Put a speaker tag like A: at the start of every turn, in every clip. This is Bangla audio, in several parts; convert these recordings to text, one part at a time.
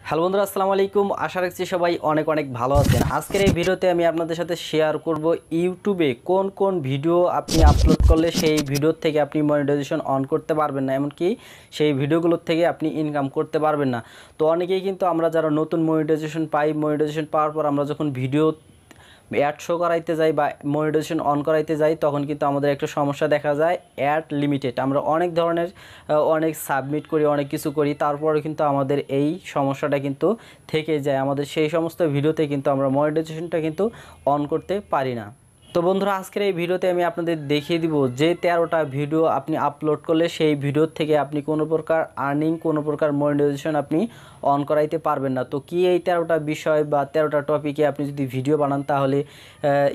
A: হ্যালো বন্ধুরা, আসসালামু আলাইকুম। আশা রাখছি সবাই অনেক অনেক ভালো আছেন। আজকের এই ভিডিওতে আমি আপনাদের সাথে শেয়ার করব ইউটিউবে কোন কোন ভিডিও আপনি আপলোড করলে সেই ভিডিও থেকে আপনি মনিটাইজেশন অন করতে পারবেন না, এমনকি সেই ভিডিওগুলোর থেকে আপনি ইনকাম করতে পারবেন না। তো অনেকেই কিন্তু আমরা যারা নতুন মনিটাইজেশন পাই, মনিটাইজেশন পাওয়ার পর আমরা যখন ভিডিও অ্যাড শো করাইতে যাই বা মনিটাইজেশন অন করাইতে যাই তখন কিন্তু আমাদের একটা সমস্যা দেখা যায়, অ্যাড লিমিটেড। আমরা অনেক ধরনের অনেক সাবমিট করি, অনেক কিছু করি, তারপরে কিন্তু আমাদের এই সমস্যাটা কিন্তু থেকে যায়। আমাদের সেই সমস্ত ভিডিওতে কিন্তু আমরা মনিটাইজেশনটা কিন্তু অন করতে পারি না। তো বন্ধুরা, আজকের এই ভিডিওতে আমি আপনাদের দেখিয়ে দিব যে 13টা ভিডিও আপনি আপলোড করলে সেই ভিডিওর থেকে আপনি কোনো প্রকার আর্নিং, কোনো প্রকার মনিটাইজেশন আপনি অন করাইতে পারবেন না। তো কি এই 13টা বিষয় বা 13টা টপিকে আপনি যদি ভিডিও বানান তাহলে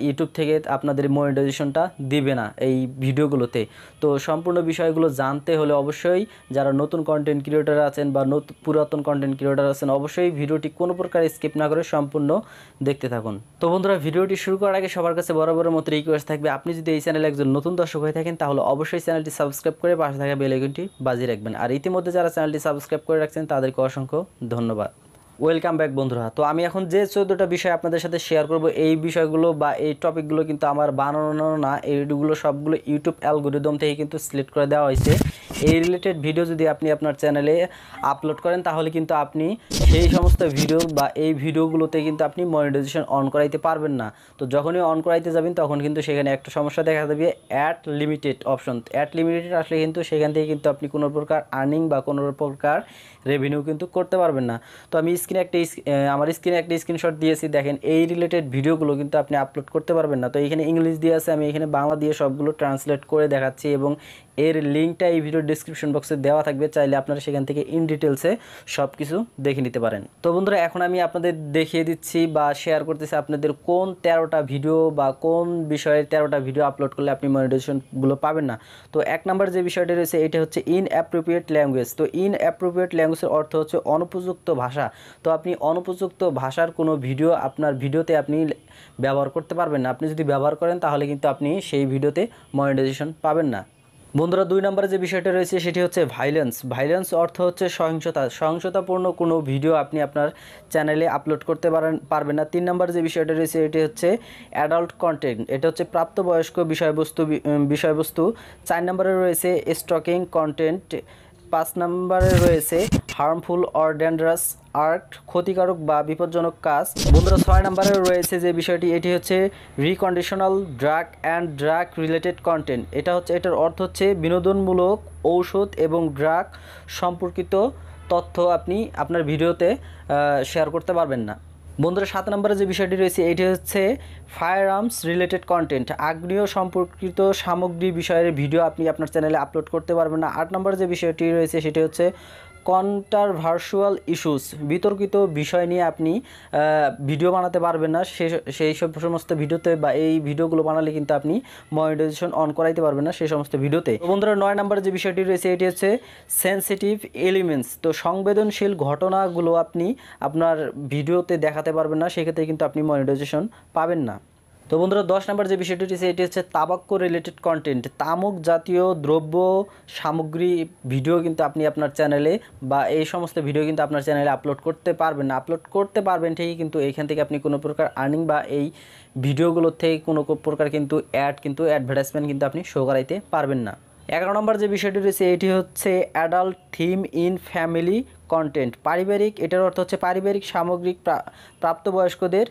A: ইউটিউব থেকে আপনাদের মনিটাইজেশনটা দিবে না এই ভিডিওগুলোতে। তো সম্পূর্ণ বিষয়গুলো জানতে হলে অবশ্যই যারা নতুন কন্টেন্ট ক্রিয়েটর আছেন বা পুরাতন কন্টেন্ট ক্রিয়েটর আছেন অবশ্যই ভিডিওটি কোনো প্রকার স্কিপ না করে সম্পূর্ণ দেখতে থাকুন। তো বন্ধুরা, ভিডিওটি শুরু করার আগে সবার কাছে বরাবর মতো রিকোয়েস্ট থাকবে, আপনি যদি এই চ্যানেলে একজন নতুন দর্শক হয়ে থাকেন তাহলে অবশ্যই চ্যানেলটি সাবস্ক্রাইব করে পাশে থাকা বেল আইকনটি বাজিয়ে রাখবেন। আর ইতিমধ্যে যারা চ্যানেলটি সাবস্ক্রাইব করে রাখছেন তাদেরকে অসংখ্য ধন্যবাদ। ওয়েলকাম ব্যাক বন্ধুরা। তো আমি এখন যে 14টা বিষয় আপনাদের সাথে শেয়ার করব, এই বিষয়গুলো বা এই টপিকগুলো কিন্তু আমার বানানো না, এইগুলো সবগুলো ইউটিউব অ্যালগরিদম থেকে কিন্তু সিলেক্ট করে দেওয়া হয়েছে। এই রিলেটেড ভিডিও যদি আপনি আপনার চ্যানেলে আপলোড করেন তাহলে কিন্তু আপনি সেই সমস্ত ভিডিও বা এই ভিডিওগুলোতে কিন্তু আপনি মনিটাইজেশন অন করাইতে পারবেন না। তো যখনই অন করাইতে যাবেন তখন কিন্তু সেখানে একটা সমস্যা দেখা যাবে, ad limited option. Ad limited আসলে কিন্তু সেখান থেকে কিন্তু আপনি কোনো প্রকার আর্নিং বা কোনো প্রকার রেভিনিউ কিন্তু করতে পারবেন না। তো আমি আমার স্ক্রিনে একটা স্ক্রিনশট দিয়েছি, দেখেন এই রিলেটেড ভিডিওগুলো কিন্তু আপনি আপলোড করতে পারবেন না। তো এখানে ইংলিশ দিয়ে আছে, আমি এখানে বাংলা দিয়ে সবগুলো ট্রান্সলেট করে দেখাচ্ছি এবং এর লিঙ্কটা এই ভিডিওর ডিসক্রিপশন বক্সে দেওয়া থাকবে, চাইলে আপনারা সেখান থেকে ইন ডিটেলসে সব কিছু দেখে নিতে পারেন। তো বন্ধুরা, এখন আমি আপনাদের দেখিয়ে দিচ্ছি বা শেয়ার করতেছি আপনাদের কোন 13টা ভিডিও বা কোন বিষয়ে 13টা ভিডিও আপলোড করলে আপনি মনিটাইজেশনগুলো পাবেন না। তো এক নম্বর যে বিষয়টি রয়েছে এটা হচ্ছে ইনঅ্যাপ্রোপ্রিয়েট ল্যাঙ্গুয়েজ। তো ইনঅ্যাপ্রোপ্রিয়েট ল্যাঙ্গুয়েজের অর্থ হচ্ছে অনুপযুক্ত ভাষা। তো আপনি অনুপযুক্ত ভাষার কোনো ভিডিও আপনার ভিডিওতে আপনি ব্যবহার করতে পারবেন না। আপনি যদি ব্যবহার করেন তাহলে কিন্তু আপনি সেই ভিডিওতে মনিটাইজেশন পাবেন না। বন্ধুরা, 2 নম্বরে যে বিষয়টা রয়েছে সেটি হচ্ছে ভাইলেন্স অর্থ হচ্ছে সহিংসতাপূর্ণ কোনো ভিডিও আপনি আপনার চ্যানেলে আপলোড করতে পারবেন না। 3 নম্বরে যে বিষয়টা রয়েছে এটি হচ্ছে অ্যাডাল্ট কন্টেন্ট, এটা হচ্ছে প্রাপ্তবয়স্ক বিষয়বস্তু। 4 নম্বরে রয়েছে স্টকিং কন্টেন্ট। 5 নম্বরে রয়েছে হার্মফুল অর ডেঞ্জারাস আর্ট, ক্ষতিকারক বা বিপজ্জনক কাজ। বন্ধুরা, 6 নম্বরে রয়েছে যে বিষয়টি এটি হচ্ছে রিকন্ডিশনাল drug and drug related content. এটার অর্থ হচ্ছে বিনোদনমূলক ঔষধ এবং ড্রাগ সম্পর্কিত তথ্য আপনি আপনার ভিডিওতে শেয়ার করতে পারবেন না। বন্ধুরা, 7 নম্বরে যে বিষয়টি রয়েছে এটি হচ্ছে ফায়ার আর্মস রিলেটেড কন্টেন্ট, আগ্নেয় সম্পর্কিত সামগ্রী বিষয়ের ভিডিও আপনি আপনার চ্যানেলে আপলোড করতে পারবেন না। 8 নম্বরে যে বিষয়টি রয়েছে সেটি হচ্ছে কন্ট্রোভার্সিয়াল ইস্যুস, বিতর্কিত বিষয় নিয়ে আপনি ভিডিও বানাতে পারবেন না। সেই সমস্ত ভিডিওতে বা এই ভিডিওগুলো বানালে কিন্তু আপনি মনিটাইজেশন অন করাইতে পারবেন না সেই সমস্ত ভিডিওতে। বন্ধুরা, 9 নম্বরে যে বিষয়টি রয়েছে এটি হচ্ছে সেনসিটিভ এলিমেন্টস। তো সংবেদনশীল ঘটনাগুলো আপনি আপনার ভিডিওতে দেখাতে পারবেন না, সেক্ষেত্রে কিন্তু আপনি মনিটাইজেশন পাবেন না। তো বন্ধুরা, 10 নম্বর যে বিষয়টি রয়েছে এটি হচ্ছে তাবাক্কো রিলেটেড কন্টেন্ট, তামাক জাতীয় দ্রব্য সামগ্রী ভিডিও কিন্তু আপনি আপনার চ্যানেলে বা এই সমস্ত ভিডিও কিন্তু আপনার চ্যানেলে আপলোড করতে পারবেন না। আপলোড করতে পারবেন ঠিকই, কিন্তু এইখান থেকে আপনি কোনো প্রকার আর্নিং বা এই ভিডিওগুলোর থেকে কোনো প্রকার কিন্তু অ্যাডভার্টাইজমেন্ট কিন্তু আপনি শো করাইতে পারবেন না। 11 নম্বর যে বিষয়টি রয়েছে এটি হচ্ছে adult theme in family content, পারিবারিক, এটার অর্থ হচ্ছে পারিবারিক সামগ্রিক প্রাপ্তবয়স্কদের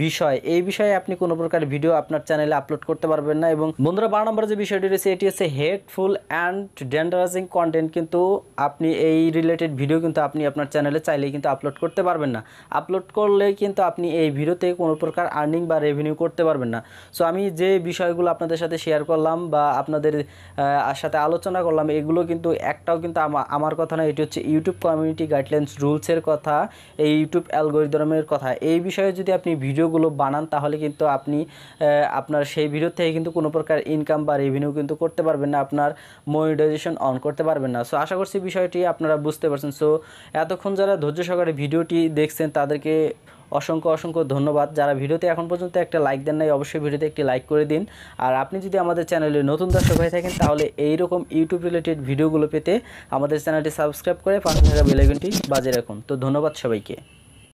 A: বিষয়। এই বিষয়ে আপনি কোনো প্রকার ভিডিও আপনার চ্যানেলে আপলোড করতে পারবেন না। এবং বন্ধুরা, 12 নম্বরে যে বিষয়টি রয়েছে এটি হচ্ছে হেটফুল অ্যান্ড ডেঞ্জারাসিং কন্টেন্ট, কিন্তু আপনি এই রিলেটেড ভিডিও কিন্তু আপনি আপনার চ্যানেলে চাইলেই কিন্তু আপলোড করতে পারবেন না। আপলোড করলে কিন্তু আপনি এই ভিডিওতে কোনো প্রকার আর্নিং বা রেভিনিউ করতে পারবেন না। সো আমি যে বিষয়গুলো আপনাদের সাথে শেয়ার করলাম বা আপনাদের সাথে আলোচনা করলাম এগুলো কিন্তু একটাও কিন্তু আমার কথা না, এটি হচ্ছে ইউটিউব কমিউনিটি গাইডলাইন্স রুলসের কথা, এই ইউটিউব অ্যালগরিদমের কথা। এই বিষয়ে যদি আপনি ভিডিওগুলো বানান তাহলে কিন্তু আপনি আপনার সেই ভিডিও থেকে কিন্তু কোনো প্রকার ইনকাম বা রেভিনিউ কিন্তু করতে পারবেন না, আপনার মনিটাইজেশন অন করতে পারবেন না। সো আশা করছি বিষয়টি আপনারা বুঝতে পারছেন। সো এতক্ষণ যারা ধৈর্য সহকারে ভিডিওটি দেখছেন তাদেরকে অসংখ্য অসংখ্য ধন্যবাদ। যারা ভিডিওতে এখন পর্যন্ত একটা লাইক দেন নাই অবশ্যই ভিডিওতে একটি লাইক করে দিন। আর আপনি যদি আমাদের চ্যানেলে নতুন দর্শক হয়ে থাকেন তাহলে এইরকম ইউটিউব রিলেটেড ভিডিওগুলো পেতে আমাদের চ্যানেলটি সাবস্ক্রাইব করে পাশে থাকা বেল আইকনটি বাজিয়ে রাখুন। তো ধন্যবাদ সবাইকে।